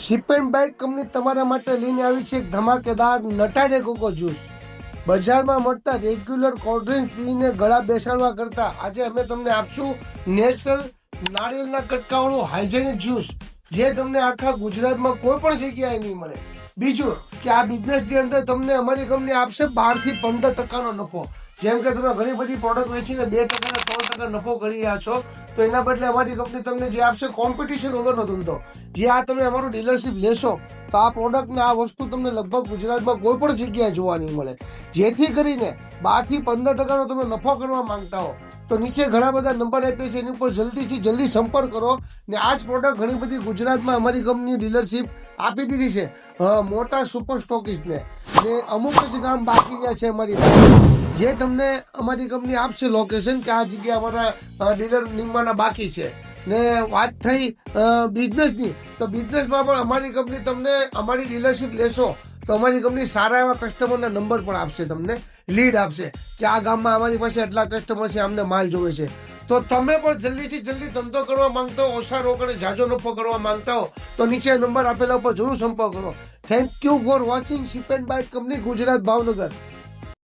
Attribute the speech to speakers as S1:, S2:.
S1: Ship and Bite company તમારા માટે લઈને આવી છે એક ધમાકેદાર નટાડે કોકો જ્યુસ. બજારમાં મળતા રેગ્યુલર કોલ્ડ ડ્રિંક પીને ગળા બેસાડવા કરતા આજે અમે તમને આપશું નેચરલ નાળિયેરના કટકાવાળું હાઇજેનિક જ્યુસ, જે તમને આખા ગુજરાતમાં કોઈ પણ જગ્યાએ નહીં મળે. બીજું કે આ બિઝનેસની અંદર તમને અમારી કંપની આપશે 12 થી 15% નફો. જેમ કે તમે ઘણી બધી પ્રોડક્ટ વેચીને 2% અને 3% નફો કરી રહ્યા છો, તો એના બદલે અમારી કંપની તમને જે આપશે કોમ્પિટિશન વગરનો ધંધો. જે આ તમે અમારું ડીલરશીપ લેશો તો આ પ્રોડક્ટ ને આ વસ્તુ તમને લગભગ ગુજરાતમાં કોઈ પણ જગ્યાએ જોવા નહીં મળે. જેથી કરીને 12 થી 15% તમે નફો કરવા માંગતા હો તો નીચે ઘણા બધા નંબર આપ્યા છે, એની ઉપર જલ્દીથી જલ્દી સંપર્ક કરો. ને આ જ પ્રોડક્ટ ઘણી બધી ગુજરાતમાં અમારી કંપની ડીલરશીપ આપી દીધી છે મોટા સુપર સ્ટોકિસ્ટને. ને અમુક જ ગામ બાકી રહ્યા છે અમારી પાસે, જે તમને અમારી કંપની આપશે લોકેશન કે આ જગ્યા અમારા ડીલર નિમવાના બાકી છે. ને વાત થઈ બિઝનેસની, તો બિઝનેસમાં પણ અમારી કંપની તમને અમારી ડીલરશીપ લેશો તો અમારી કંપની સારા એવા કસ્ટમરના નંબર પણ આપશે, તમને લીડ આપશે કે આ ગામમાં અમારી પાસે આટલા કસ્ટમર છે, અમને માલ જોવે છે. તો તમે પણ જલ્દીથી જલ્દી ધંધો કરવા માંગતા હો, ઓછા રોકડે જાજો નફો કરવા માંગતા હો તો નીચે નંબર આપેલા ઉપર જરૂર સંપર્ક કરો. Thank you for watching Ship and Bite company, Gujarat, Bhavnagar.